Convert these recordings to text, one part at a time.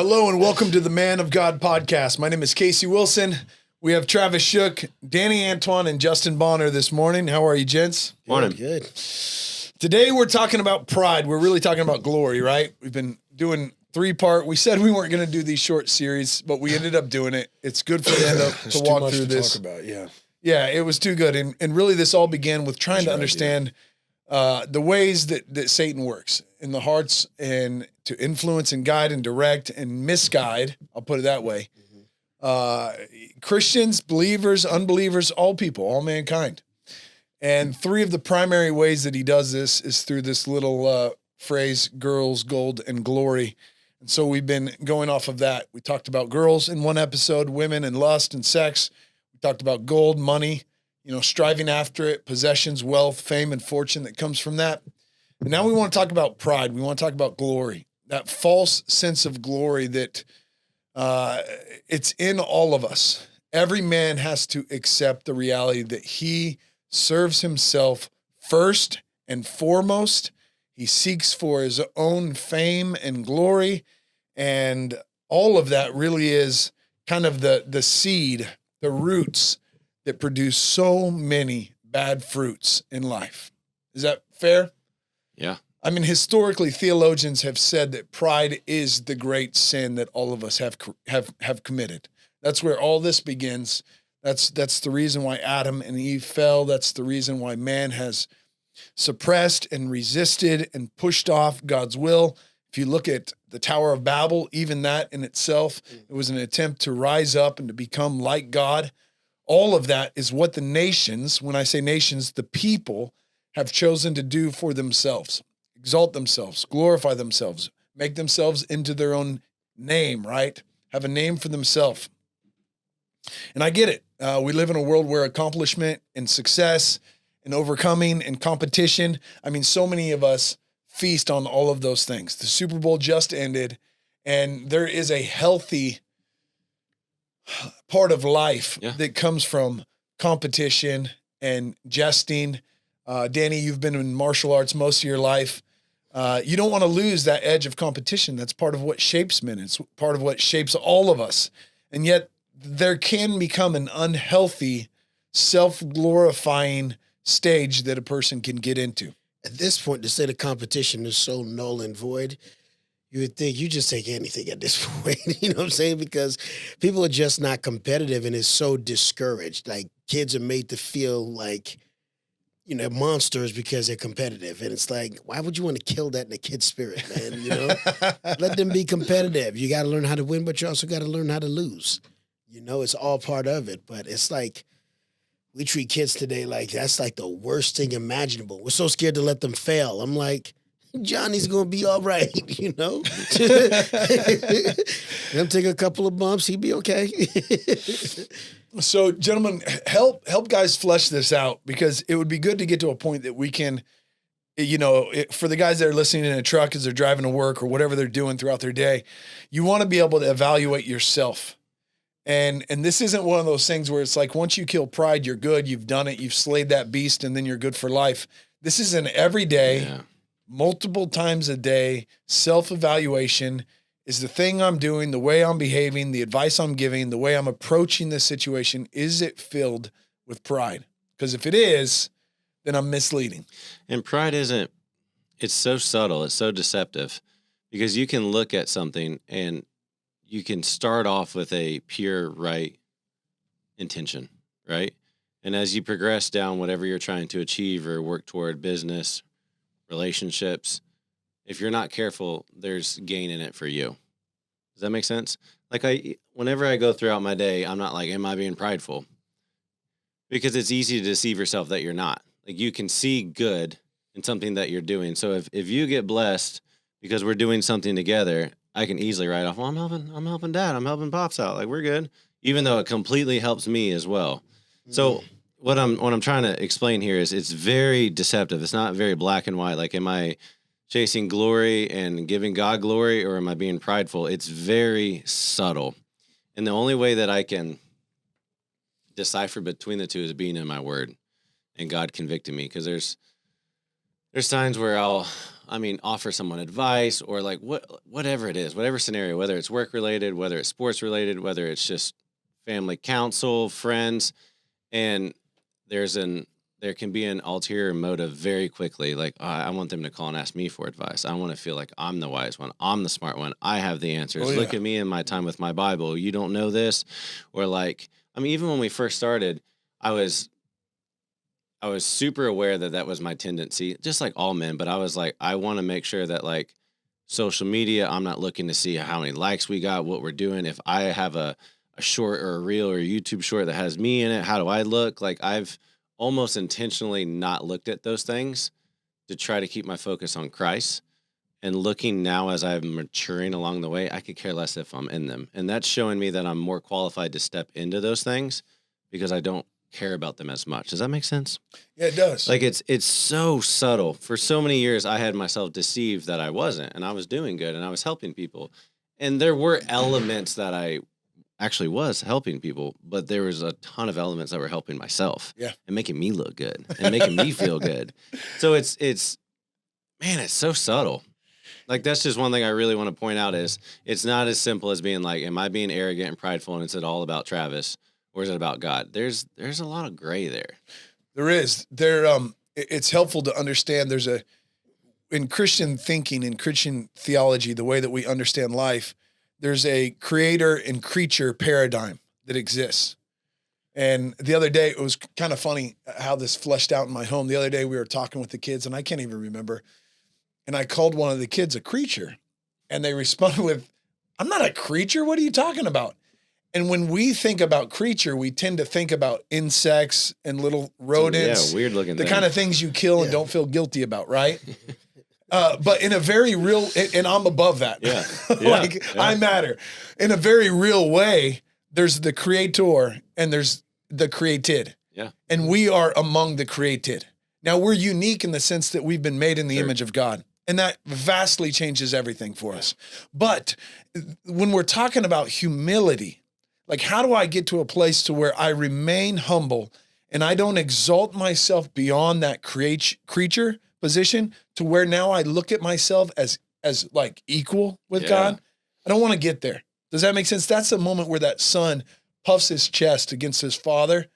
Hello and welcome to the Man of God podcast. My name is Casey Wilson. We have Travis Shook, Danny Antoine, and Justin Bohner this morning. How are you, gents? Morning. Good. Today we're talking about pride. We're really talking about glory, right? We've been doing 3-part. We said we weren't going to do these short series, but we ended up doing it. It's good for the end of to walk through this. Talk about, yeah. Yeah, it was too good. And really this all began with trying to understand the ways that Satan works in the hearts and to influence and guide and direct and misguide. I'll put it that way. Christians, believers, unbelievers, all people, all mankind. And 3 of the primary ways that he does this is through this little phrase, girls, gold, and glory. And so we've been going off of that. We talked about girls in one episode, women and lust and sex. We talked about gold, money, striving after it, possessions, wealth, fame, and fortune that comes from that. And now we want to talk about pride. We want to talk about glory, that false sense of glory that it's in all of us. Every man has to accept the reality that he serves himself first and foremost. He seeks for his own fame and glory. And all of that really is kind of the seed, the roots that produce so many bad fruits in life. Is that fair? Yeah. I mean, historically, theologians have said that pride is the great sin that all of us have committed. That's where all this begins. That's the reason why Adam and Eve fell. That's the reason why man has suppressed and resisted and pushed off God's will. If you look at the Tower of Babel, even that in itself, it was an attempt to rise up and to become like God. All of that is what the nations, when I say nations, the people have chosen to do for themselves. Exalt themselves, glorify themselves, make themselves into their own name, right? Have a name for themselves. And I get it. We live in a world where accomplishment and success and overcoming and competition, I mean, so many of us feast on all of those things. The Super Bowl just ended, and there is a healthy part of life that comes from competition and jesting. Danny, you've been in martial arts most of your life. You don't want to lose that edge of competition. That's part of what shapes men. It's part of what shapes all of us. And yet there can become an unhealthy, self-glorifying stage that a person can get into. At this point, to say the competition is so null and void, you would think you just take anything at this point. You know what I'm saying? Because people are just not competitive, and it's so discouraged. Like, kids are made to feel like, monsters because they're competitive. And it's like, why would you want to kill that in a kid's spirit, man? Let them be competitive. You got to learn how to win, but you also got to learn how to lose. It's all part of it. But it's like, we treat kids today like that's like the worst thing imaginable. We're so scared to let them fail. I'm like, Johnny's going to be all right, Let him take a couple of bumps. He'd be okay. So, gentlemen, help guys flesh this out, because it would be good to get to a point that we can, for the guys that are listening in a truck as they're driving to work or whatever they're doing throughout their day, you want to be able to evaluate yourself. And this isn't one of those things where it's like, once you kill pride, you're good, you've done it, you've slayed that beast, and then you're good for life. This is an everyday, multiple times a day self-evaluation. Is the thing I'm doing, the way I'm behaving, the advice I'm giving, the way I'm approaching this situation, is it filled with pride? Because if it is, then I'm misleading. And pride it's so subtle, it's so deceptive, because you can look at something and you can start off with a pure right intention, right? And as you progress down whatever you're trying to achieve or work toward, business, relationships, if you're not careful, there's gain in it for you. Does that make sense? Like whenever I go throughout my day, I'm not like, am I being prideful? Because it's easy to deceive yourself that you're not. Like, you can see good in something that you're doing. So if you get blessed because we're doing something together, I can easily write off, well, I'm helping Dad, I'm helping Pops out. Like, we're good. Even though it completely helps me as well. So what I'm trying to explain here is it's very deceptive. It's not very black and white. Like, am I chasing glory and giving God glory, or am I being prideful? It's very subtle. And the only way that I can decipher between the two is being in my word and God convicting me. Because there's times where I'll I mean, offer someone advice or like whatever it is, whatever scenario, whether it's work related, whether it's sports related, whether it's just family counsel, friends, and there can be an ulterior motive very quickly. Like, I want them to call and ask me for advice. I want to feel like I'm the wise one. I'm the smart one. I have the answers. Oh, yeah. Look at me in my time with my Bible. You don't know this. Or like, I mean, even when we first started, I was super aware that that was my tendency, just like all men. But I was like, I want to make sure that like social media, I'm not looking to see how many likes we got, what we're doing. If I have a short or a reel or a YouTube short that has me in it, how do I look? Like I've almost intentionally not looked at those things to try to keep my focus on Christ. And looking now as I'm maturing along the way, I could care less if I'm in them. And that's showing me that I'm more qualified to step into those things because I don't care about them as much. Does that make sense? Yeah, it does. Like it's so subtle. For so many years, I had myself deceived that I wasn't, and I was doing good and I was helping people. And there were elements that I actually was helping people, but there was a ton of elements that were helping myself. Yeah. And making me look good and making me feel good. So it's man, it's so subtle. Like that's just one thing I really want to point out is it's not as simple as being like, am I being arrogant and prideful and is it all about Travis or is it about God? There's a lot of gray there. There is. It's helpful to understand in Christian thinking, in Christian theology, the way that we understand life, there's a creator and creature paradigm that exists. And the other day, it was kind of funny how this fleshed out in my home. The other day we were talking with the kids and I can't even remember. And I called one of the kids a creature and they responded with, I'm not a creature. What are you talking about? And when we think about creature, we tend to think about insects and little rodents. Yeah, weird looking the kind of things you kill and don't feel guilty about, right? But in a very real, and I'm above that. Yeah. I matter. In a very real way, there's the creator and there's the created. Yeah. And we are among the created. Now we're unique in the sense that we've been made in the image of God. And that vastly changes everything for us. But when we're talking about humility, like how do I get to a place to where I remain humble and I don't exalt myself beyond that creature position to where now I look at myself as like equal with God? I don't want to get there. Does that make sense? That's the moment where that son puffs his chest against his father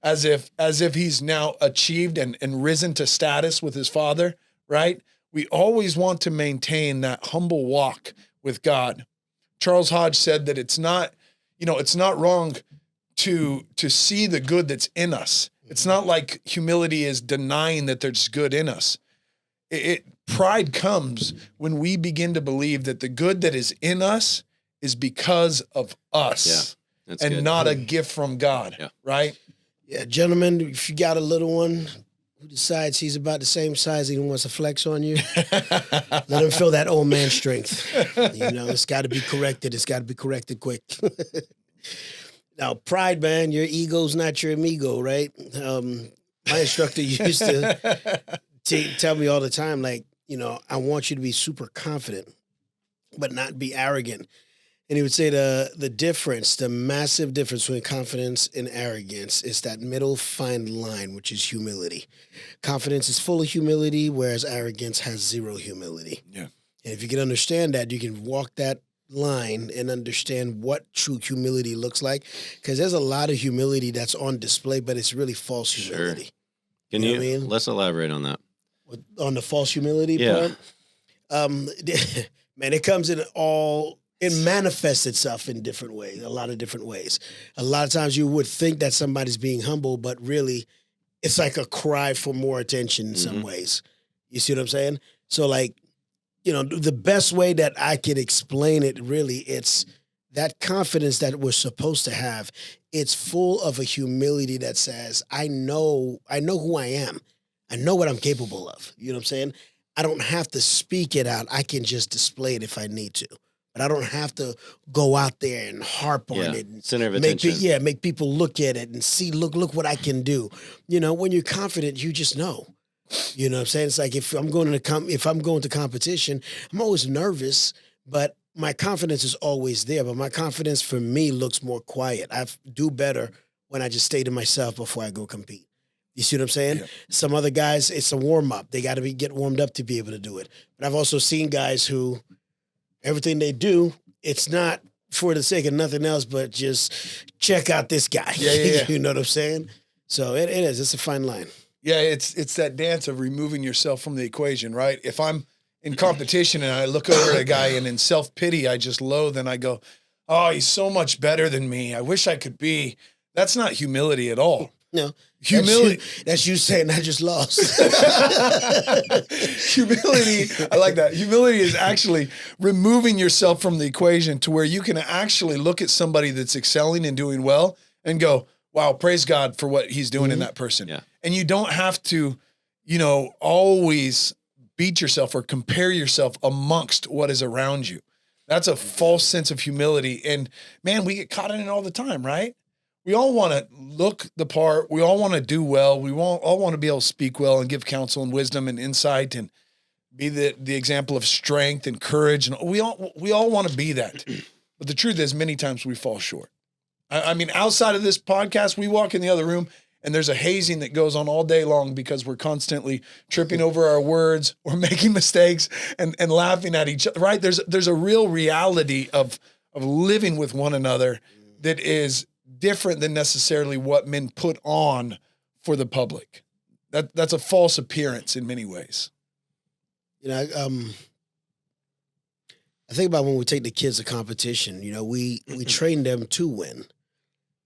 as if he's now achieved and risen to status with his father, right? We always want to maintain that humble walk with God. Charles Hodge said that it's not wrong to see the good that's in us. It's not like humility is denying that there's good in us. Pride comes when we begin to believe that the good that is in us is because of us and good. not a gift from God, right? Yeah, gentlemen, if you got a little one who decides he's about the same size and he wants to flex on you, let him feel that old man strength. It's got to be corrected. It's got to be corrected quick. Now, pride, man, your ego's not your amigo, right? My instructor used to tell me all the time, like, I want you to be super confident, but not be arrogant. And he would say the massive difference between confidence and arrogance is that middle fine line, which is humility. Confidence is full of humility, whereas arrogance has zero humility. Yeah. And if you can understand that, you can walk that line and understand what true humility looks like. Because there's a lot of humility that's on display, but it's really false humility. Sure. Can you? What I mean? Let's elaborate on that. On the false humility part? Man, it comes in it manifests itself in different ways, a lot of different ways. A lot of times you would think that somebody's being humble, but really it's like a cry for more attention in some ways. You see what I'm saying? So like, the best way that I could explain it really, it's that confidence that we're supposed to have. It's full of a humility that says, I know who I am. I know what I'm capable of. You know what I'm saying? I don't have to speak it out. I can just display it if I need to. But I don't have to go out there and harp on it. And center of attention. Make people look at it and see, look what I can do. When you're confident, you just know. You know what I'm saying? It's like if I'm going to competition, I'm always nervous, but my confidence is always there. But my confidence for me looks more quiet. I do better when I just stay to myself before I go compete. You see what I'm saying? Yeah. Some other guys, it's a warm up. They got to get warmed up to be able to do it. But I've also seen guys who everything they do, it's not for the sake of nothing else, but just check out this guy. Yeah. You know what I'm saying? So it is. It's a fine line. Yeah, it's that dance of removing yourself from the equation, right? If I'm in competition and I look over at a guy and in self-pity, I just loathe and I go, oh, he's so much better than me. I wish I could be. That's not humility at all. No. Humility. That's you saying I just lost. Humility, I like that. Humility is actually removing yourself from the equation to where you can actually look at somebody that's excelling and doing well and go, wow, praise God for what he's doing in that person. Yeah. And you don't have to, always beat yourself or compare yourself amongst what is around you. That's a false sense of humility. And man, we get caught in it all the time, right? We all want to look the part. We all want to do well. We all want to be able to speak well and give counsel and wisdom and insight and be the example of strength and courage. And we all want to be that. But the truth is, many times we fall short. I mean, outside of this podcast, we walk in the other room and there's a hazing that goes on all day long because we're constantly tripping over our words or making mistakes and laughing at each other, right? There's a real reality of living with one another that is different than necessarily what men put on for the public. That's a false appearance in many ways. I think about when we take the kids to competition, we train them to win,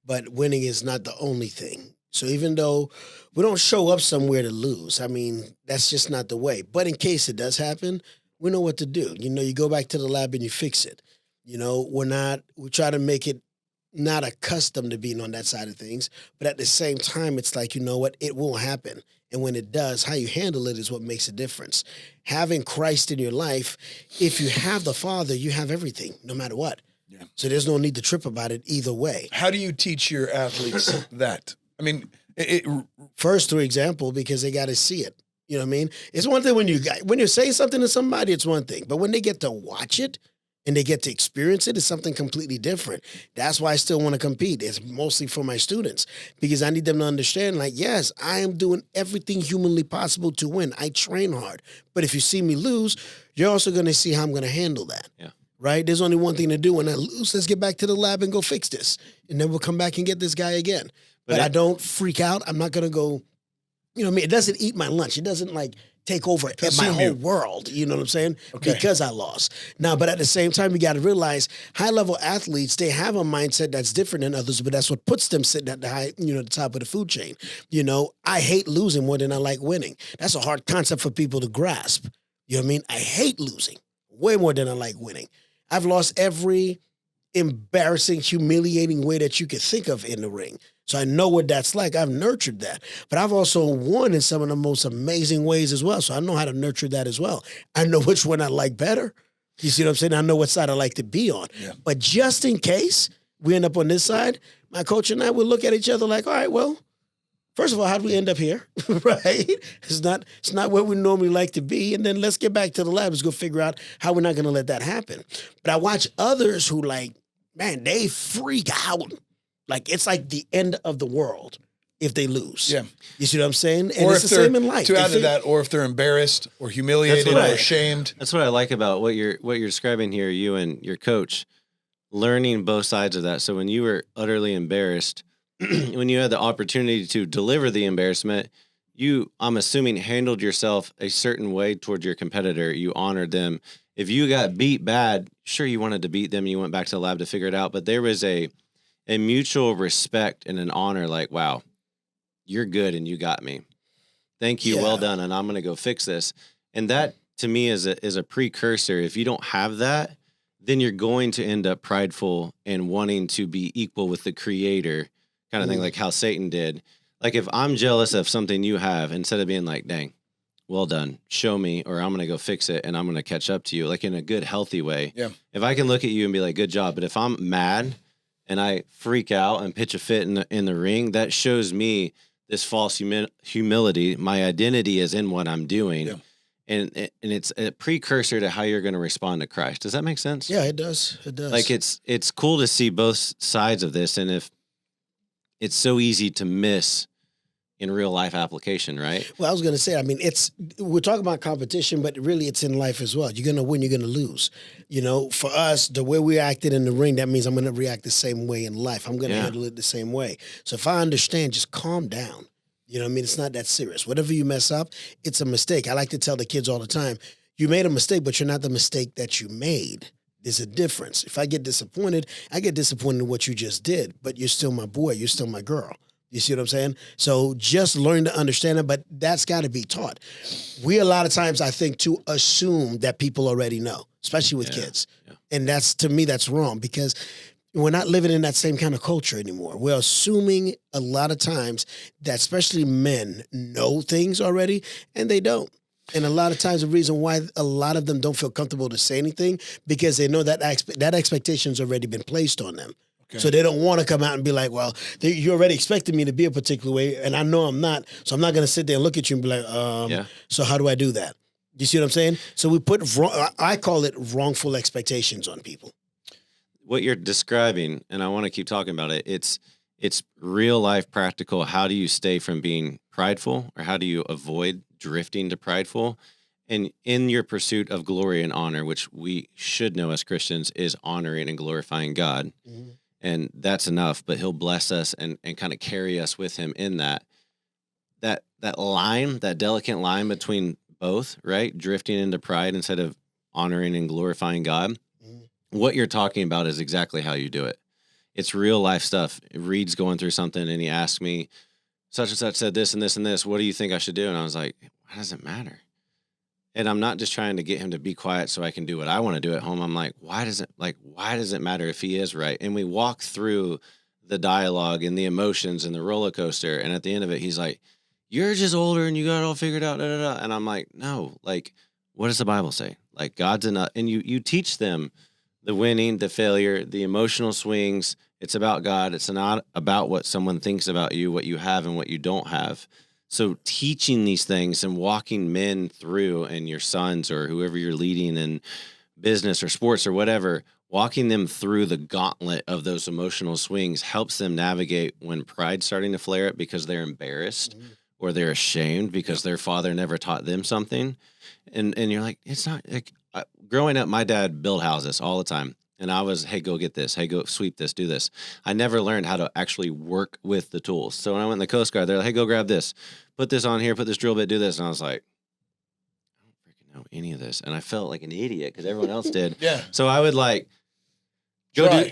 but winning is not the only thing. So even though we don't show up somewhere to lose, I mean, that's just not the way. But in case it does happen, we know what to do. You go back to the lab and you fix it. We try to make it not accustomed to being on that side of things, but at the same time, it's like, it won't happen. And when it does, how you handle it is what makes a difference. Having Christ in your life, if you have the Father, you have everything, no matter what. Yeah. So there's no need to trip about it either way. How do you teach your athletes that? I mean, first through example, because they got to see it. You know what I mean? It's one thing when you're saying something to somebody, it's one thing. But when they get to watch it, and they get to experience it, it's something completely different. That's why I still want to compete. It's mostly for my students because I need them to understand, yes, I am doing everything humanly possible to win. I train hard. But if you see me lose, you're also going to see how I'm going to handle that. Yeah. Right? There's only one thing to do. When I lose, let's get back to the lab and go fix this. And then we'll come back and get this guy again. But I don't freak out. I'm not going to go, it doesn't eat my lunch. It doesn't take over my whole world, you know what I'm saying? Okay. Because I lost. Now, but at the same time, you got to realize high-level athletes, they have a mindset that's different than others, but that's what puts them sitting at the top of the food chain. I hate losing more than I like winning. That's a hard concept for people to grasp. You know what I mean? I hate losing way more than I like winning. I've lost every embarrassing, humiliating way that you could think of in the ring. So I know what that's like. I've nurtured that. But I've also won in some of the most amazing ways as well. So I know how to nurture that as well. I know which one I like better. You see what I'm saying? I know what side I like to be on. Yeah. But just in case we end up on this side, my coach and I will look at each other like, all right, well, first of all, how did we end up here? Right? It's not where we normally like to be. And then let's get back to the lab. Let's go figure out how we're not going to let that happen. But I watch others who they freak out. It's like the end of the world if they lose. Yeah. You see what I'm saying? And it's the same in life. To add to that, or if they're embarrassed or humiliated or ashamed. That's what I like about what you're describing here, you and your coach, learning both sides of that. So when you were utterly embarrassed, when you had the opportunity to deliver the embarrassment, you, I'm assuming, handled yourself a certain way towards your competitor. You honored them. If you got beat bad, sure, you wanted to beat them. You went back to the lab to figure it out. But there was a mutual respect and an honor, wow, you're good and you got me. Thank you. Yeah. Well done. And I'm going to go fix this. And that to me is a precursor. If you don't have that, then you're going to end up prideful and wanting to be equal with the creator kind of thing, like how Satan did. If I'm jealous of something you have, instead of being dang, well done, show me, or I'm going to go fix it and I'm going to catch up to you, in a good, healthy way. Yeah. If I can look at you and be good job. But if I'm mad and I freak out and pitch a fit in the ring, that shows me this false humility. My identity is in what I'm doing. Yeah. And it's a precursor to how you're going to respond to Christ. Does that make sense? Yeah, it does. It does. It's cool to see both sides of this. And if it's so easy to miss in real life application, right? Well, I was going to say, I mean, we're talking about competition, but really it's in life as well. You're going to win, you're going to lose. You know, for us, the way we acted in the ring, that means I'm going to react the same way in life. I'm going to handle it the same way. So if I understand, just calm down. You know what I mean? It's not that serious. Whatever you mess up, it's a mistake. I like to tell the kids all the time, you made a mistake, but you're not the mistake that you made. There's a difference. If I get disappointed, I get disappointed in what you just did, but you're still my boy. You're still my girl. You see what I'm saying? So just learn to understand it, but that's got to be taught. We a lot of times, I think, to assume that people already know, especially with kids. Yeah. And to me, that's wrong because we're not living in that same kind of culture anymore. We're assuming a lot of times that especially men know things already, and they don't. And a lot of times the reason why a lot of them don't feel comfortable to say anything because they know that that expectation's already been placed on them. Okay. So they don't want to come out and be like, well, you already expected me to be a particular way, and I know I'm not, so I'm not going to sit there and look at you and be like, so how do I do that? You see what I'm saying? So we I call it wrongful expectations on people. What you're describing, and I want to keep talking about it, it's real life practical. How do you stay from being prideful, or how do you avoid drifting to prideful? And in your pursuit of glory and honor, which we should know as Christians is honoring and glorifying God. Mm-hmm. And that's enough, but he'll bless us and kind of carry us with him in that line, that delicate line between both, right? Drifting into pride instead of honoring and glorifying God. Mm-hmm. What you're talking about is exactly how you do it. It's real life stuff. Reed's going through something and he asked me, such and such said this and this and this. What do you think I should do? And I was like, why does it matter? And I'm not just trying to get him to be quiet so I can do what I want to do at home. I'm like, why does it matter if he is right? And we walk through the dialogue and the emotions and the roller coaster. And at the end of it, he's like, you're just older and you got it all figured out. Da, da, da. And I'm like, no, like, what does the Bible say? Like God's enough. And you teach them the winning, the failure, the emotional swings. It's about God. It's not about what someone thinks about you, what you have and what you don't have. So teaching these things and walking men through, and your sons or whoever you're leading in business or sports or whatever, walking them through the gauntlet of those emotional swings helps them navigate when pride's starting to flare up because they're embarrassed or they're ashamed because their father never taught them something. And you're like, it's not like growing up, my dad built houses all the time. And I was, hey, go get this. Hey, go sweep this, do this. I never learned how to actually work with the tools. So when I went in the Coast Guard, they're like, hey, go grab this. Put this on here, put this drill bit, do this. And I was like, I don't freaking know any of this. And I felt like an idiot because everyone else did. Yeah. So I would like,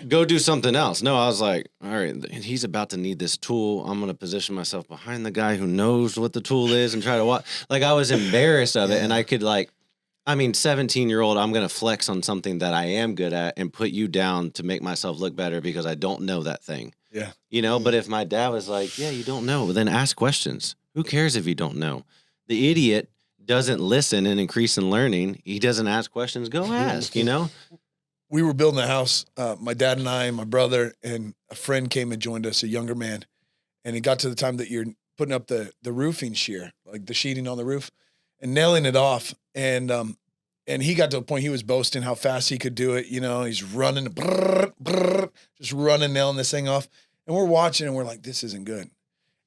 go do something else. No, I was like, all right, he's about to need this tool. I'm going to position myself behind the guy who knows what the tool is and try to watch. Like I was embarrassed of it. And I could 17-year-old, I'm going to flex on something that I am good at and put you down to make myself look better because I don't know that thing. Yeah. You know, but if my dad was like, yeah, you don't know, then ask questions. Who cares if you don't know? The idiot doesn't listen and increase in learning. He doesn't ask questions. Go ask, you know? We were building a house, my dad and I and my brother, and a friend came and joined us, a younger man. And it got to the time that you're putting up the roofing shear, like the sheeting on the roof, and nailing it off. And he got to a point he was boasting how fast he could do it. You know, he's running, just running, nailing this thing off. And we're watching and we're like, this isn't good.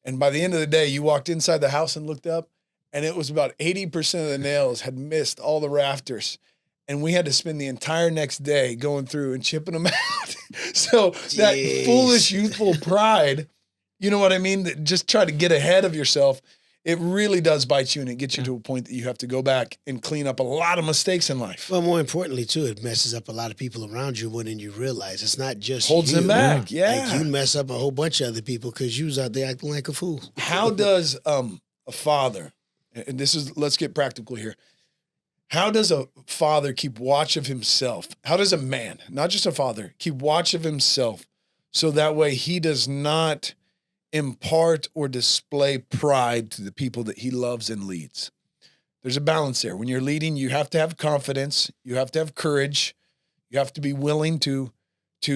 And by the end of the day, you walked inside the house and looked up, and it was about 80% of the nails had missed all the rafters. And we had to spend the entire next day going through and chipping them out. So that foolish, youthful pride, you know what I mean? That just try to get ahead of yourself. It really does bite you, and it gets you to a point that you have to go back and clean up a lot of mistakes in life. Well, more importantly, too, it messes up a lot of people around you more than you realize. It's not just holds them back. Yeah. Like you mess up a whole bunch of other people because you was out there acting like a fool. How does a father, and let's get practical here. How does a father keep watch of himself? How does a man, not just a father, keep watch of himself so that way he does not impart or display pride to the people that he loves and leads? There's a balance there. When you're leading, you have to have confidence. You have to have courage. You have to be willing to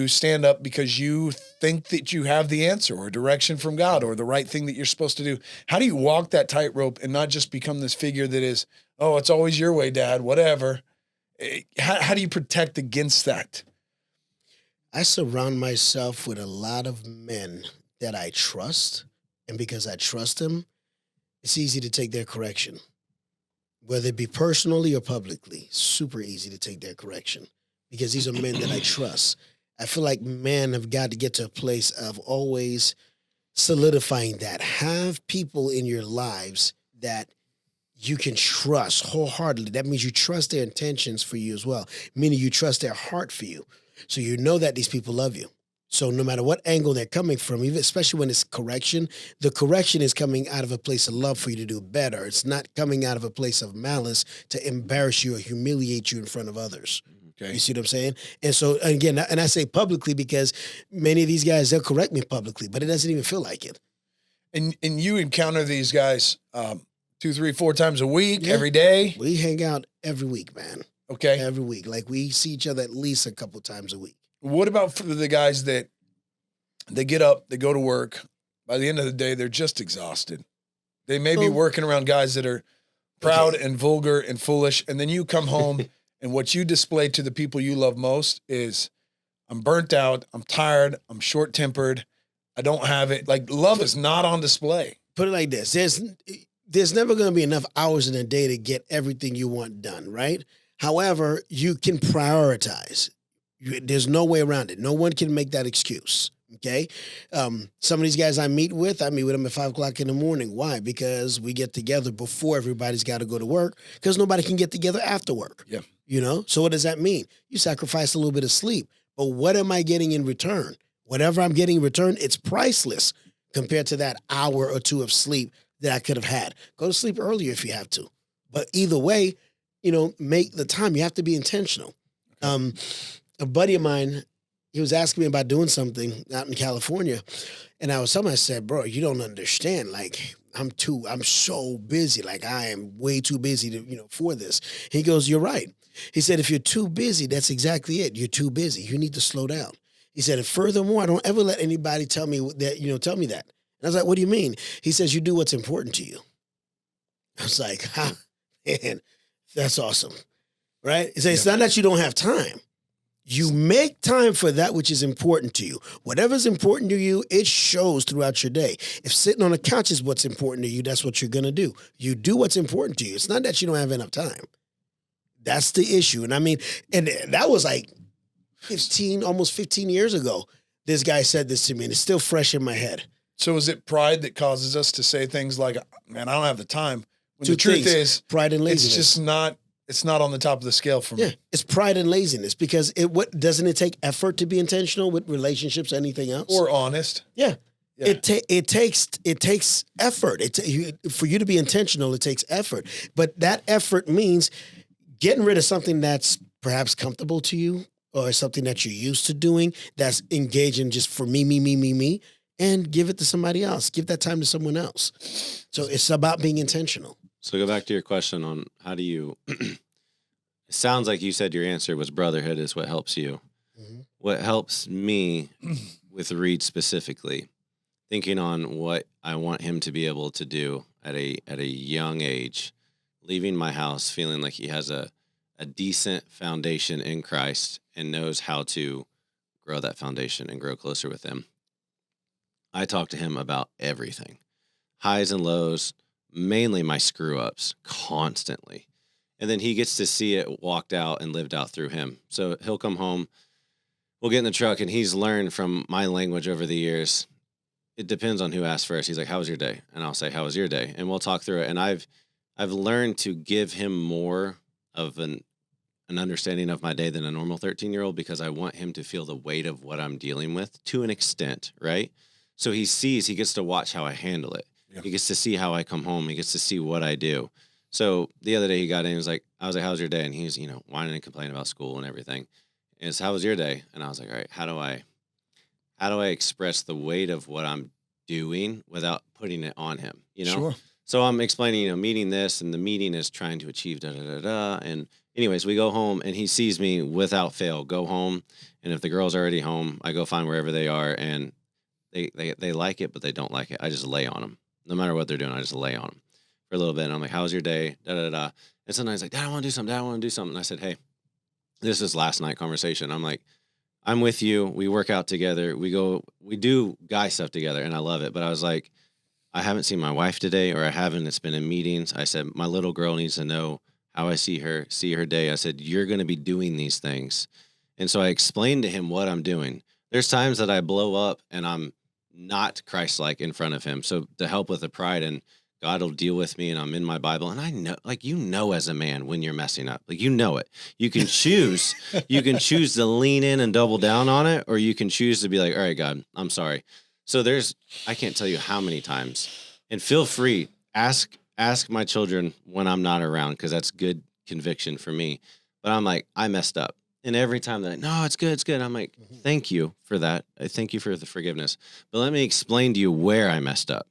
stand up because you think that you have the answer or direction from God or the right thing that you're supposed to do. How do you walk that tightrope and not just become this figure that is, oh, it's always your way, Dad, whatever? How do you protect against that? I surround myself with a lot of men that I trust and because I trust them, it's easy to take their correction. Whether it be personally or publicly, super easy to take their correction because these are men that I trust. I feel like men have got to get to a place of always solidifying that. Have people in your lives that you can trust wholeheartedly. That means you trust their intentions for you as well, meaning you trust their heart for you. So you know that these people love you. So no matter what angle they're coming from, even especially when it's correction, the correction is coming out of a place of love for you to do better. It's not coming out of a place of malice to embarrass you or humiliate you in front of others. Okay. You see what I'm saying? And so again, and I say publicly because many of these guys, they'll correct me publicly, but it doesn't even feel like it. And you encounter these guys 2, 3, 4 times a week, Yeah. every day? We hang out every week, man. Okay. Every week. Like we see each other at least a couple times a week. What about for the guys that they get up, they go to work, by the end of the day, they're just exhausted. They may be working around guys that are proud and vulgar and foolish, and then you come home and what you display to the people you love most is, I'm burnt out, I'm tired, I'm short-tempered, I don't have it. Like, love is not on display. Put it like this. There's never going to be enough hours in a day to get everything you want done, right? However, you can prioritize. There's no way around it. No one can make that excuse. Okay. Some of these guys I meet with them at 5 o'clock in the morning. Why? Because we get together before everybody's got to go to work because nobody can get together after work. Yeah. You know? So what does that mean? You sacrifice a little bit of sleep, but what am I getting in return? Whatever I'm getting in return, it's priceless compared to that hour or 2 of sleep that I could have had. Go to sleep earlier if you have to. But either way, make the time. You have to be intentional. Okay. A buddy of mine, he was asking me about doing something out in California. And I said, bro, you don't understand. Like, I'm so busy. Like, I am way too busy to, for this. He goes, you're right. He said, if you're too busy, that's exactly it. You're too busy. You need to slow down. He said, and furthermore, I don't ever let anybody tell me that. And I was like, what do you mean? He says, you do what's important to you. I was like, man, that's awesome. Right? He said, it's not that you don't have time. You make time for that which is important to you. Whatever's important to you, it shows throughout your day. If sitting on a couch is what's important to you, that's what you're going to do. You do what's important to you. It's not that you don't have enough time. That's the issue. And that was like almost 15 years ago. This guy said this to me, and it's still fresh in my head. So is it pride that causes us to say things like, man, I don't have the time? When Two the truth things, is, pride and laziness. It's not on the top of the scale for me. Yeah, it's pride and laziness because doesn't it take effort to be intentional with relationships, anything else? Or honest. Yeah. It takes effort. For you to be intentional, it takes effort. But that effort means getting rid of something that's perhaps comfortable to you or something that you're used to doing that's engaging just for me, and give it to somebody else. Give that time to someone else. So it's about being intentional. So go back to your question on how do you, it sounds like you said your answer was brotherhood is what helps you. Mm-hmm. What helps me with Reed specifically, thinking on what I want him to be able to do at a young age, leaving my house feeling like he has a decent foundation in Christ and knows how to grow that foundation and grow closer with him. I talk to him about everything, highs and lows, mainly my screw ups constantly. And then he gets to see it walked out and lived out through him. So he'll come home, we'll get in the truck, and he's learned from my language over the years. It depends on who asks first. He's like, how was your day? And I'll say, how was your day? And we'll talk through it. And I've learned to give him more of an understanding of my day than a normal 13-year-old because I want him to feel the weight of what I'm dealing with to an extent, right? So he gets to watch how I handle it. Yeah. He gets to see how I come home. He gets to see what I do. So the other day he got in, I was like, how was your day? And he's, whining and complaining about school and everything. And it's, how was your day? And I was like, all right, how do I express the weight of what I'm doing without putting it on him, Sure. So I'm explaining, meeting this, and the meeting is trying to achieve da-da-da-da. And anyways, we go home, and he sees me without fail go home. And if the girl's already home, I go find wherever they are, and they like it, but they don't like it. I just lay on them. No matter what they're doing, I just lay on them for a little bit. And I'm like, how was your day? Da-da-da-da. And sometimes like, Dad, I want to do something. Dad, I want to do something. And I said, hey, this is last night conversation. I'm like, I'm with you. We work out together. We do guy stuff together, and I love it. But I was like, I haven't seen my wife today, or I haven't. It's been in meetings. I said, my little girl needs to know how I see her day. I said, you're going to be doing these things. And so I explained to him what I'm doing. There's times that I blow up and I'm not Christ-like in front of him. So to help with the pride, and God will deal with me, and I'm in my Bible. And I know, like, as a man when you're messing up, like, it. You can choose, to lean in and double down on it, or you can choose to be like, all right, God, I'm sorry. So I can't tell you how many times, and feel free, ask my children when I'm not around, because that's good conviction for me. But I'm like, I messed up. And every time they're like, no, it's good, it's good. I'm like, thank you for that. I thank you for the forgiveness. But let me explain to you where I messed up.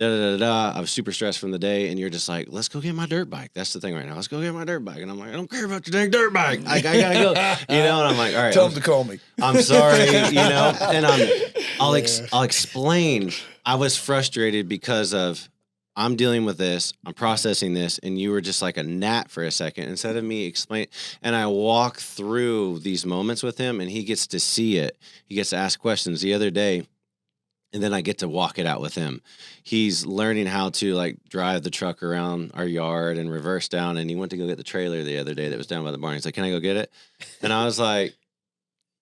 I was super stressed from the day, and you're just like, let's go get my dirt bike. That's the thing right now. Let's go get my dirt bike. And I'm like, I don't care about your dang dirt bike. Like, I gotta go, and I'm like, all right. Tell them to call me. I'm sorry, and I'll explain. I was frustrated because of, I'm dealing with this, I'm processing this, and you were just like a gnat for a second instead of me explain. And I walk through these moments with him, and he gets to see it. He gets to ask questions. The other day, and then I get to walk it out with him. He's learning how to, like, drive the truck around our yard and reverse down. And he went to go get the trailer the other day that was down by the barn. He's like, can I go get it? And I was like,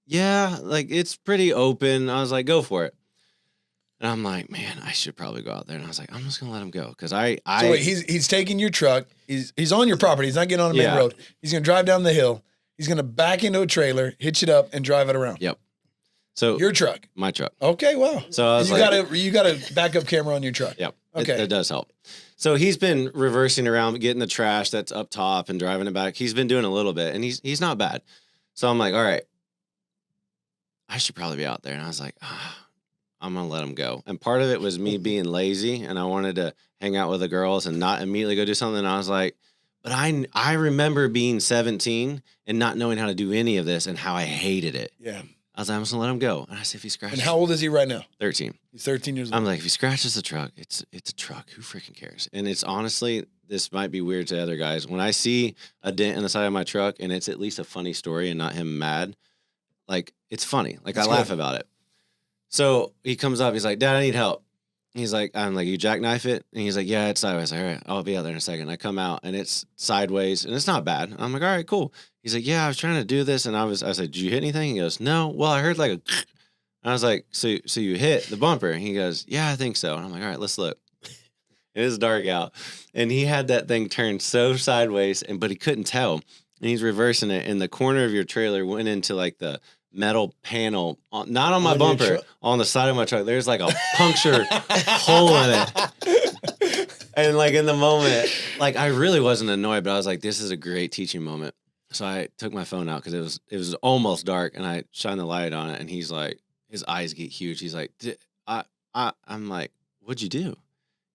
yeah, like, it's pretty open. I was like, go for it. And I'm like, man, I should probably go out there. And I was like, I'm just gonna let him go, because So wait, he's taking your truck. He's on your property. He's not getting on the main road. He's gonna drive down the hill. He's gonna back into a trailer, hitch it up, and drive it around. Yep. So your truck, my truck. Okay, wow. So I was you got a backup camera on your truck. Yep. Okay, that does help. So he's been reversing around, getting the trash that's up top and driving it back. He's been doing a little bit, and he's not bad. So I'm like, all right, I should probably be out there. And I was like, I'm going to let him go. And part of it was me being lazy, and I wanted to hang out with the girls and not immediately go do something. And I was like, but I remember being 17 and not knowing how to do any of this, and how I hated it. Yeah. I was like, I'm just going to let him go. And I said, if he scratches. And how old is he right now? 13. He's 13 years old. I'm like, if he scratches the truck, it's a truck. Who freaking cares? And it's honestly, this might be weird to other guys. When I see a dent in the side of my truck and it's at least a funny story and not him mad, like, it's funny. Like, I laugh about it. So he comes up. He's like, Dad, I need help. He's like, I'm like, you jackknife it? And he's like, yeah, it's sideways. All right, I'll be out there in a second. I come out, and it's sideways, and it's not bad. I'm like, all right, cool. He's like, yeah, I was trying to do this, and I said, did you hit anything? He goes, no. Well, I heard like a. I was like, so you hit the bumper? And he goes, yeah, I think so. And I'm like, all right, let's look. It is dark out, and he had that thing turned so sideways, but he couldn't tell, and he's reversing it, and the corner of your trailer went into like the metal panel, not on my bumper, on the side of my truck. There's like a punctured hole in it. And like in the moment, like, I really wasn't annoyed, but I was like, this is a great teaching moment. So I took my phone out, because it was almost dark, and I shined the light on it, and he's like, his eyes get huge. He's like, I'm like, what'd you do?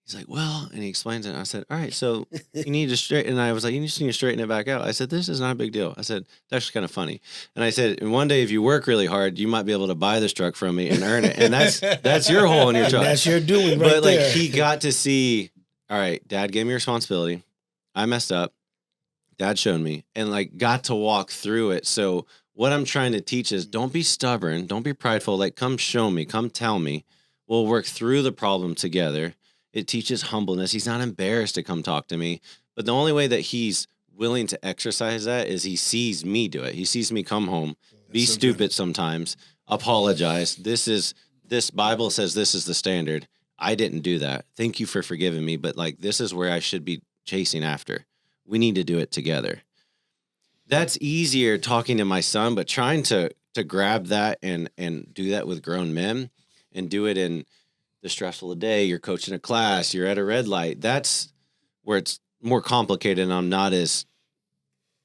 He's like, well, and he explains it. And I said, all right, so you need to straighten. And I was like, you just need to straighten it back out. I said, this is not a big deal. I said, it's actually kind of funny. And I said, and one day, if you work really hard, you might be able to buy this truck from me and earn it. And that's your hole in your truck. That's your doing right there. But like, there. he got to see, all right, Dad gave me responsibility. I messed up. Dad showed me, and like, got to walk through it. So what I'm trying to teach is, don't be stubborn. Don't be prideful. Like, come show me, come tell me. We'll work through the problem together. It teaches humbleness. He's not embarrassed to come talk to me. But the only way that he's willing to exercise that is he sees me do it. He sees me come home, be stupid sometimes, apologize. This Bible says this is the standard. I didn't do that. Thank you for forgiving me. But like, this is where I should be chasing after. We need to do it together. That's easier talking to my son, but trying to grab that and do that with grown men, and do it in the stressful day, you're coaching a class, you're at a red light. That's where it's more complicated, and I'm not as,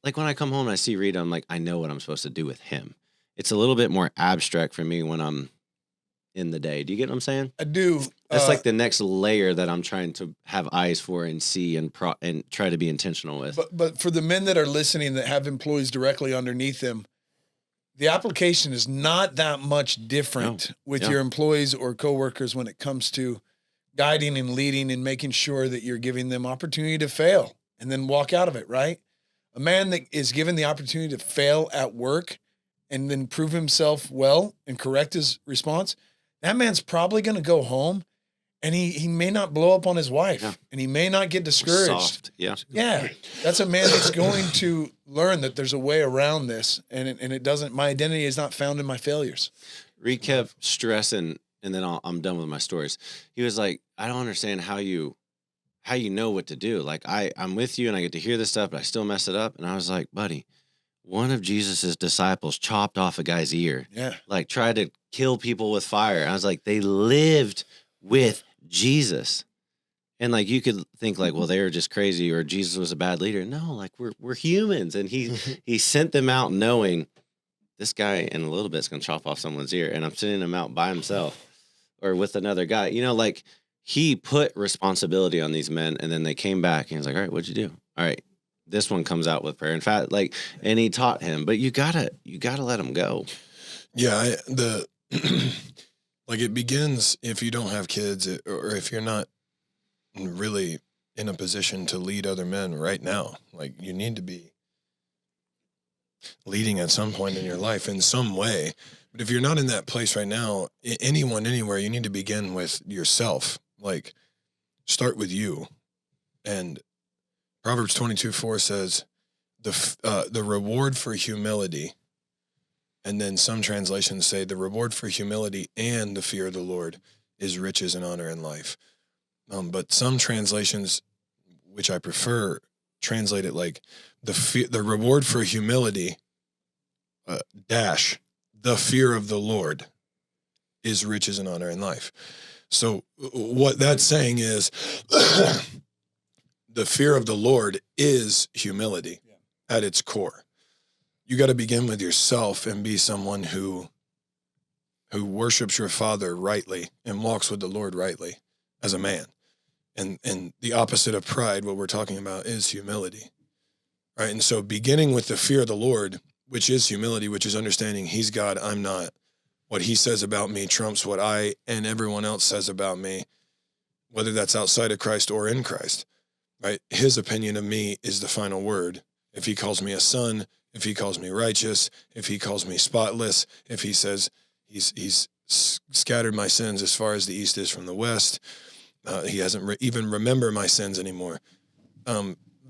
like, when I come home and I see Rita, I'm like, I know what I'm supposed to do with him. It's a little bit more abstract for me when I'm in the day. Do you get what I'm saying? I do. That's like the next layer that I'm trying to have eyes for and see and try to be intentional with. But for the men that are listening that have employees directly underneath them, the application is not that much different with your employees or coworkers when it comes to guiding and leading and making sure that you're giving them opportunity to fail and then walk out of it, right? A man that is given the opportunity to fail at work and then prove himself well and correct his response, that man's probably going to go home and he may not blow up on his wife, Yeah. and he may not get discouraged. Soft. Yeah. Yeah, that's a man that's going to learn that there's a way around this, and it doesn't. My identity is not found in my failures. Reed kept stressing, and then I'm done with my stories. He was like, I don't understand how you know what to do. Like I'm with you and I get to hear this stuff, but I still mess it up. And I was like, buddy, one of Jesus's disciples chopped off a guy's ear. Yeah. Like tried to kill people with fire. I was like, they lived with Jesus. And like you could think like, well, they were just crazy or Jesus was a bad leader. No, like we're humans. And he sent them out knowing this guy in a little bit is gonna chop off someone's ear. And I'm sending him out by himself or with another guy. You know, like he put responsibility on these men, and then they came back and he was like, all right, what'd you do? All right, this one comes out with prayer. In fact, like, and he taught him, but you gotta let him go. Yeah. Like it begins if you don't have kids or if you're not really in a position to lead other men right now. Like you need to be leading at some point in your life in some way. But if you're not in that place right now, anyone, anywhere, you need to begin with yourself. Like start with you. And Proverbs 22:4 says the reward for humility. And then some translations say the reward for humility and the fear of the Lord is riches and honor in life. But some translations, which I prefer, translate it like the reward for humility, the fear of the Lord is riches and honor in life. So what that's saying is the fear of the Lord is humility at its core. You got to begin with yourself and be someone who worships your Father rightly and walks with the Lord rightly as a man. And the opposite of pride, what we're talking about, is humility, right? And so beginning with the fear of the Lord, which is humility, which is understanding he's God, I'm not. What he says about me trumps what I and everyone else says about me, whether that's outside of Christ or in Christ, right? His opinion of me is the final word. If he calls me a son, if he calls me righteous, if he calls me spotless, if he says he's scattered my sins as far as the east is from the west, he hasn't even remember my sins anymore.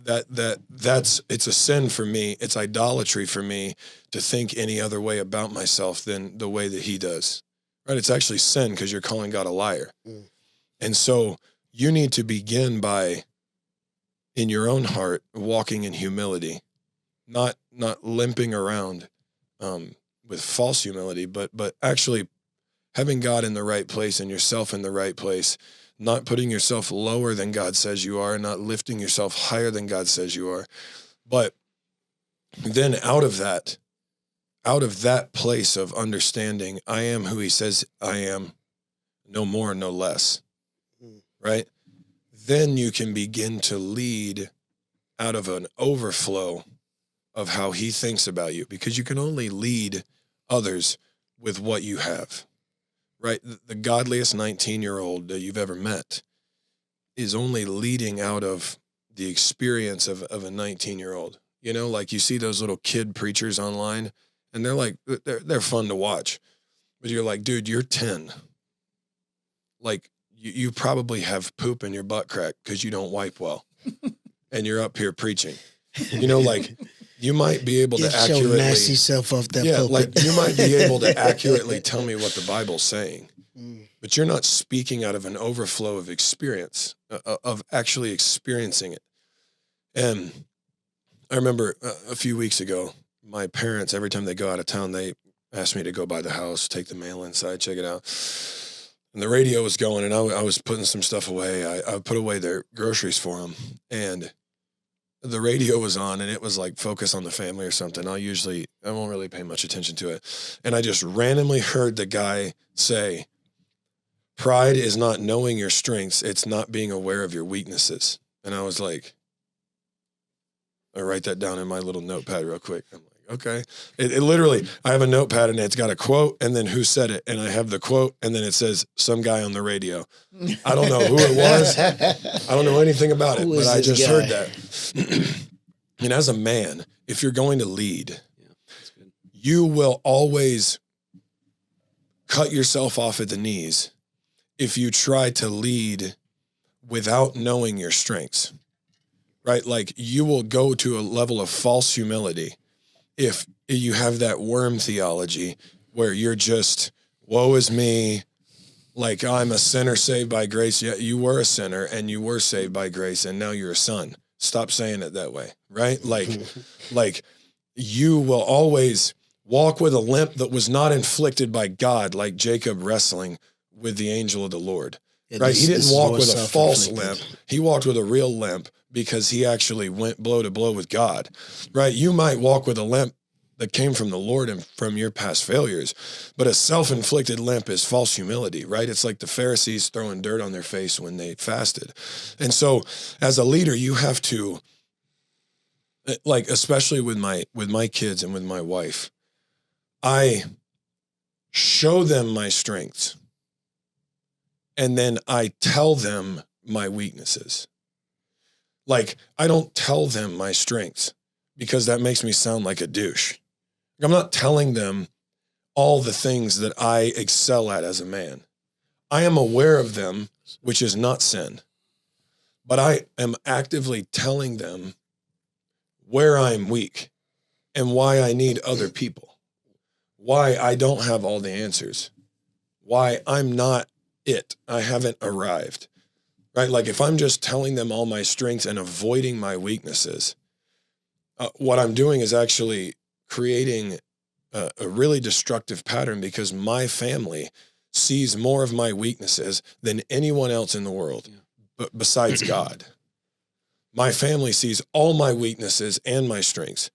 It's a sin for me. It's idolatry for me to think any other way about myself than the way that he does, right? It's actually sin because you're calling God a liar. Mm. And so you need to begin by, in your own heart, walking in humility, not limping around with false humility, but actually having God in the right place and yourself in the right place, not putting yourself lower than God says you are, not lifting yourself higher than God says you are. But then out of that place of understanding, I am who he says I am, no more, no less, right? Then you can begin to lead out of an overflow of how he thinks about you, because you can only lead others with what you have. Right? The godliest 19-year-old that you've ever met is only leading out of the experience of a 19-year-old. You know, like you see those little kid preachers online and they're fun to watch, but you're like, dude, you're 10. Like you probably have poop in your butt crack because you don't wipe well and you're up here preaching, you know, like you might be able to accurately your nasty self off that pulpit. Like you might be able to accurately tell me what the Bible's saying, but you're not speaking out of an overflow of experience, of actually experiencing it. And I remember a few weeks ago, my parents, every time they go out of town, they asked me to go by the house, take the mail inside, check it out. And the radio was going, and I was putting some stuff away. I put away their groceries for them, and the radio was on, and it was like Focus on the Family or something. I won't really pay much attention to it. And I just randomly heard the guy say, pride is not knowing your strengths. It's not being aware of your weaknesses. And I was like, I write that down in my little notepad real quick. I'm like, okay. It literally, I have a notepad and it's got a quote and then who said it. And I have the quote and then it says some guy on the radio. I don't know who it was. I don't know anything about it, but I just heard that. And as a man, if you're going to lead, you will always cut yourself off at the knees if you try to lead without knowing your strengths, right? Like you will go to a level of false humility if you have that worm theology where you're just, woe is me, like I'm a sinner saved by grace. Yeah, you were a sinner and you were saved by grace and now you're a son. Stop saying it that way, right? Like you will always walk with a limp that was not inflicted by God, like Jacob wrestling with the angel of the Lord, right? He didn't walk with a false limp. He walked with a real limp because he actually went blow to blow with God, right? You might walk with a limp that came from the Lord and from your past failures, but a self-inflicted limp is false humility, right? It's like the Pharisees throwing dirt on their face when they fasted. And so as a leader, you have to, like, especially with my kids and with my wife, I show them my strengths and then I tell them my weaknesses. Like, I don't tell them my strengths because that makes me sound like a douche. I'm not telling them all the things that I excel at as a man. I am aware of them, which is not sin, but I am actively telling them where I'm weak and why I need other people, why I don't have all the answers, why I'm not it. I haven't arrived, right? Like if I'm just telling them all my strengths and avoiding my weaknesses, what I'm doing is actually creating a really destructive pattern because my family sees more of my weaknesses than anyone else in the world, but besides God. My family sees all my weaknesses and my strengths.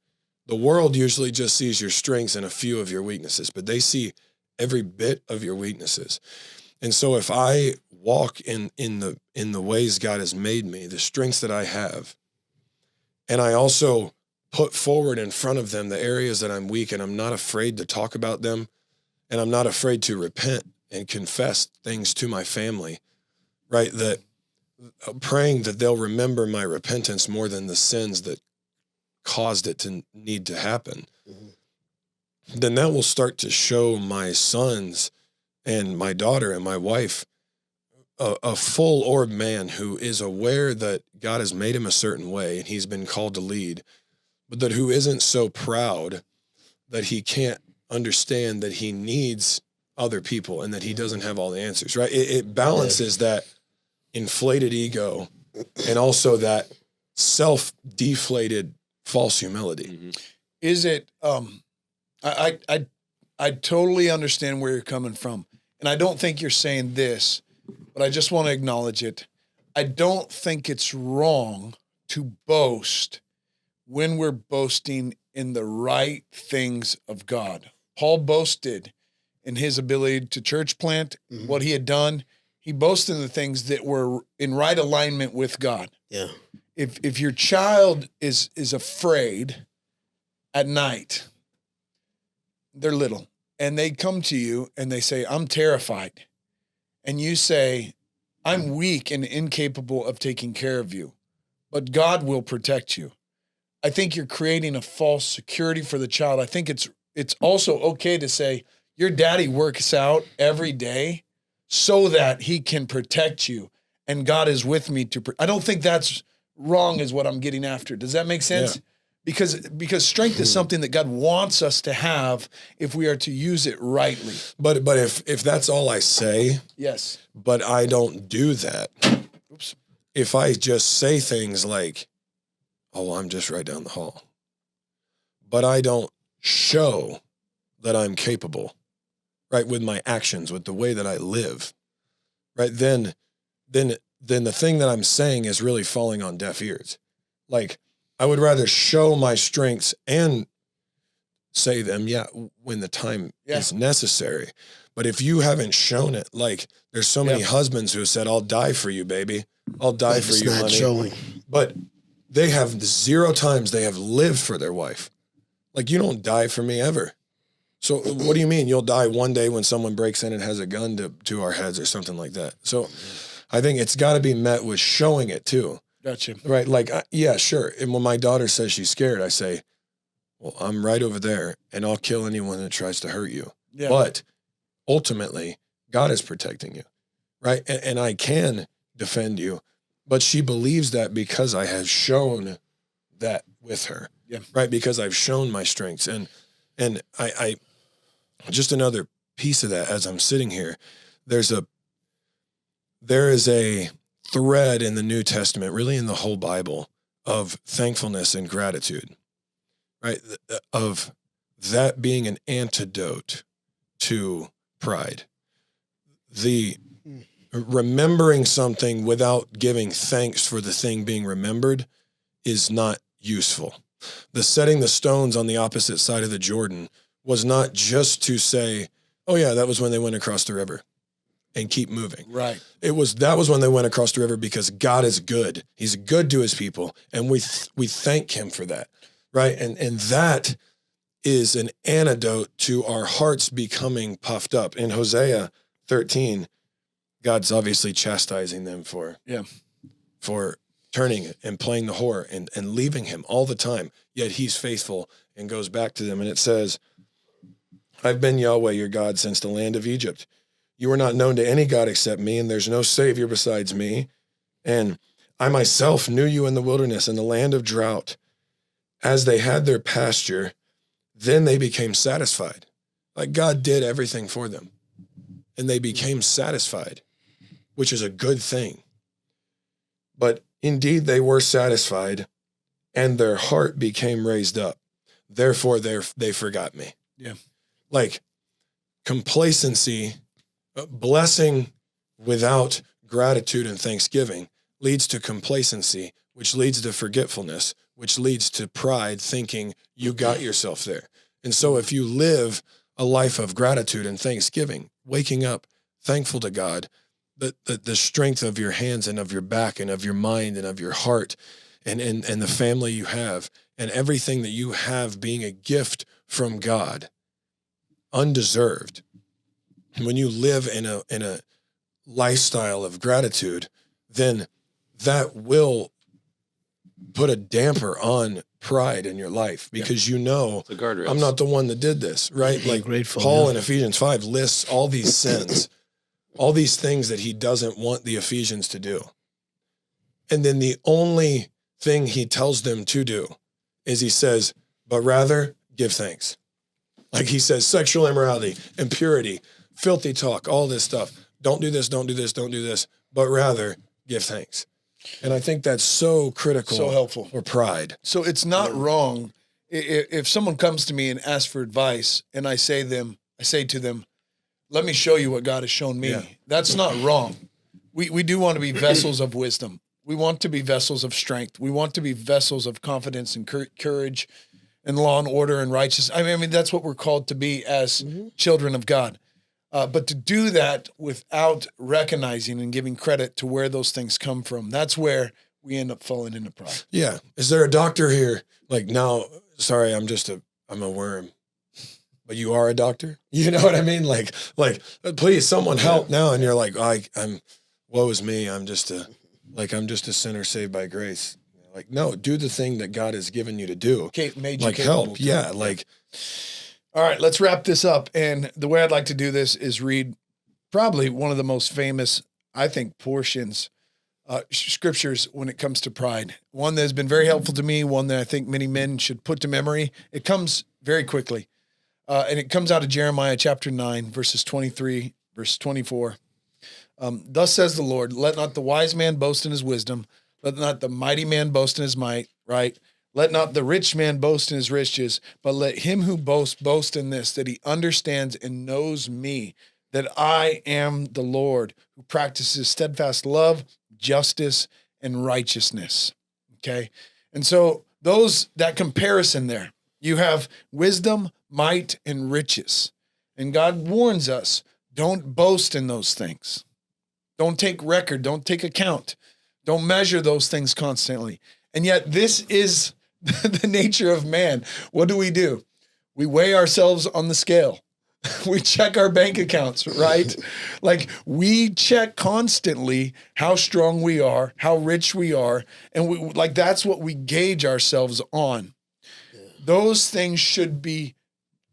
The world usually just sees your strengths and a few of your weaknesses, but they see every bit of your weaknesses. And so if I walk in the ways God has made me, the strengths that I have, and I also put forward in front of them the areas that I'm weak and I'm not afraid to talk about them and I'm not afraid to repent and confess things to my family, right? That praying that they'll remember my repentance more than the sins that caused it to need to happen. Mm-hmm. Then that will start to show my sons and my daughter and my wife a full-orbed man who is aware that God has made him a certain way and he's been called to lead, but that who isn't so proud that he can't understand that he needs other people and that he doesn't have all the answers, right? It balances that inflated ego and also that self-deflated false humility. Mm-hmm. Is it, I totally understand where you're coming from. And I don't think you're saying this, but I just want to acknowledge it. I don't think it's wrong to boast when we're boasting in the right things of God. Paul boasted in his ability to church plant, what he had done. He boasted in the things that were in right alignment with God. Yeah. If your child is afraid at night, they're little, and they come to you and they say, I'm terrified. And you say, I'm weak and incapable of taking care of you, but God will protect you. I think you're creating a false security for the child. I think it's also okay to say your daddy works out every day so that he can protect you, and God is with me I don't think that's wrong is what I'm getting after. Does that make sense? Yeah. Because strength is something that God wants us to have if we are to use it rightly. But if that's all I say, yes, but I don't do that. Oops. If I just say things like, oh, I'm just right down the hall, but I don't show that I'm capable, right, with my actions, with the way that I live, right, then the thing that I'm saying is really falling on deaf ears. Like, I would rather show my strengths and say them, when the time is necessary. But if you haven't shown it, like, there's so many husbands who have said, I'll die for you, baby. I'll die for you, honey. Showing. But they have 0 times they have lived for their wife. Like, you don't die for me ever. So what do you mean you'll die one day when someone breaks in and has a gun to our heads or something like that? So I think it's got to be met with showing it too. Gotcha. Right. Like, yeah, sure. And when my daughter says she's scared, I say, well, I'm right over there and I'll kill anyone that tries to hurt you. Yeah. But ultimately, God is protecting you. right? And I can defend you, but she believes that because I have shown that with her, Yeah. right? Because I've shown my strengths, and I just another piece of that as I'm sitting here, there is a thread in the New Testament, really in the whole Bible, of thankfulness and gratitude, right? Of that being an antidote to pride. The remembering something without giving thanks for the thing being remembered is not useful. The setting the stones on the opposite side of the Jordan was not just to say, oh yeah, that was when they went across the river, and keep moving. Right. That was when they went across the river, because God is good. He's good to his people, and we thank him for that, right? And that is an antidote to our hearts becoming puffed up. In Hosea 13, God's obviously chastising them for turning and playing the whore and leaving him all the time. Yet he's faithful and goes back to them. And it says, I've been Yahweh, your God, since the land of Egypt. You are not known to any God except me, and there's no Savior besides me. And I myself knew you in the wilderness, in the land of drought. As they had their pasture, then they became satisfied. Like God did everything for them, and they became satisfied, which is a good thing. But indeed, they were satisfied, and their heart became raised up. Therefore, they forgot me. Yeah. Like complacency, blessing without gratitude and thanksgiving leads to complacency, which leads to forgetfulness, which leads to pride, thinking you got yourself there. And so if you live a life of gratitude and thanksgiving, waking up thankful to God, the strength of your hands and of your back and of your mind and of your heart and the family you have and everything that you have being a gift from God, undeserved. When you live in a lifestyle of gratitude, then that will put a damper on pride in your life, because you know, The guardrails. I'm not the one that did this, right? Like Grateful, Paul yeah. in Ephesians 5 lists all these sins, all these things that he doesn't want the Ephesians to do. And then the only thing he tells them to do is he says, but rather give thanks. Like he says, sexual immorality, impurity, filthy talk, all this stuff. Don't do this, don't do this, don't do this, but rather give thanks. And I think that's so critical, So helpful. for pride. So it's not wrong if someone comes to me and asks for advice, and I say to them, let me show you what God has shown me. Yeah. That's not wrong. We do want to be vessels of wisdom. We want to be vessels of strength. We want to be vessels of confidence and courage and law and order and righteousness. I mean, that's what we're called to be as children of God. But to do that without recognizing and giving credit to where those things come from, that's where we end up falling into pride. Yeah. Is there a doctor here? Like, no, sorry, I'm a worm. But you are a doctor? You know what I mean? Like, please, someone help now. And you're like, woe is me. I'm just a sinner saved by grace. Like, no, do the thing that God has given you to do. Okay, made you Like, capable help. to. Yeah. Like, All right, let's wrap this up. And the way I'd like to do this is read probably one of the most famous, I think, portions, scriptures when it comes to pride. One that has been very helpful to me, one that I think many men should put to memory. It comes very quickly. And it comes out of Jeremiah chapter 9, verses 23, verse 24. Thus says the Lord, let not the wise man boast in his wisdom. Let not the mighty man boast in his might, right? Let not the rich man boast in his riches, but let him who boasts boast in this, that he understands and knows me, that I am the Lord who practices steadfast love, justice, and righteousness. Okay. And so that comparison there, you have wisdom, might, and riches. And God warns us, don't boast in those things. Don't take record. Don't take account. Don't measure those things constantly. And yet this is the nature of man. What do? We weigh ourselves on the scale. We check our bank accounts, right? Like we check constantly how strong we are, how rich we are. And that's what we gauge ourselves on. Those things should be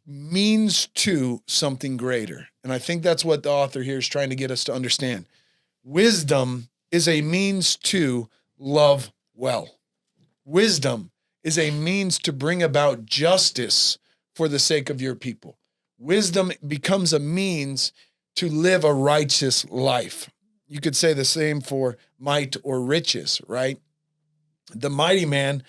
means to something greater. And I think that's what the author here is trying to get us to understand. Wisdom is a means to love well. Wisdom is a means to bring about justice for the sake of your people. Wisdom becomes a means to live a righteous life. You could say the same for might or riches, right? The mighty man,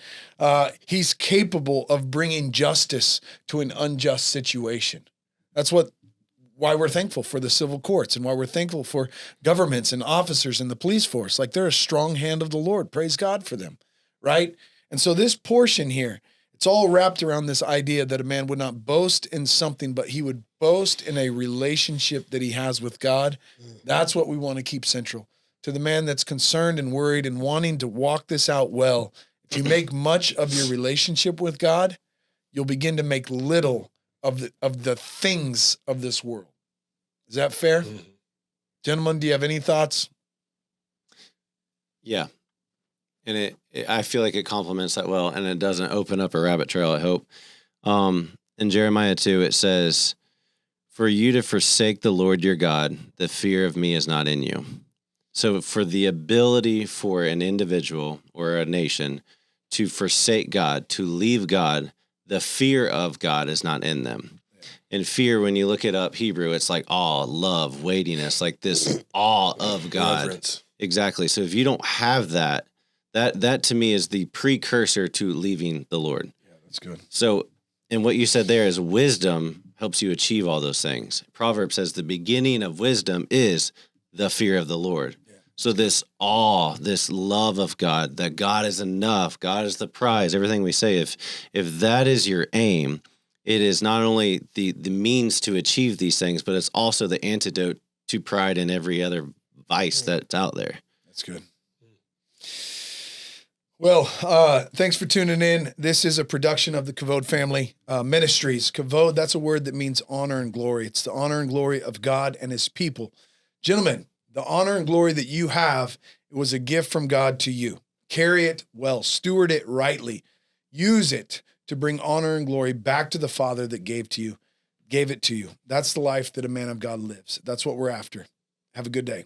he's capable of bringing justice to an unjust situation. That's why we're thankful for the civil courts and why we're thankful for governments and officers in the police force. Like, they're a strong hand of the Lord. Praise God for them, right? And so this portion here, it's all wrapped around this idea that a man would not boast in something, but he would boast in a relationship that he has with God. That's what we want to keep central. To the man that's concerned and worried and wanting to walk this out well, if you make much of your relationship with God, you'll begin to make little of the things of this world. Is that fair? Mm-hmm. Gentlemen, do you have any thoughts? Yeah. And I feel like it complements that well, and it doesn't open up a rabbit trail, I hope. In Jeremiah 2, it says, "For you to forsake the Lord your God, the fear of me is not in you." So for the ability for an individual or a nation to forsake God, to leave God, the fear of God is not in them. And fear, when you look it up Hebrew, it's like awe, love, weightiness, like this awe of God. Reverence. Exactly. So if you don't have that to me is the precursor to leaving the Lord. Yeah, that's good. So, and what you said there is wisdom helps you achieve all those things. Proverbs says the beginning of wisdom is the fear of the Lord. Yeah. So this awe, this love of God, that God is enough, God is the prize, everything we say, if that is your aim, it is not only the means to achieve these things, but it's also the antidote to pride and every other vice that's out there. That's good. Well, thanks for tuning in. This is a production of the Kavod Family Ministries. Kavod, that's a word that means honor and glory. It's the honor and glory of God and his people. Gentlemen, the honor and glory that you have, it was a gift from God to you. Carry it well, steward it rightly, use it to bring honor and glory back to the Father that gave it to you. That's the life that a man of God lives. That's what we're after. Have a good day.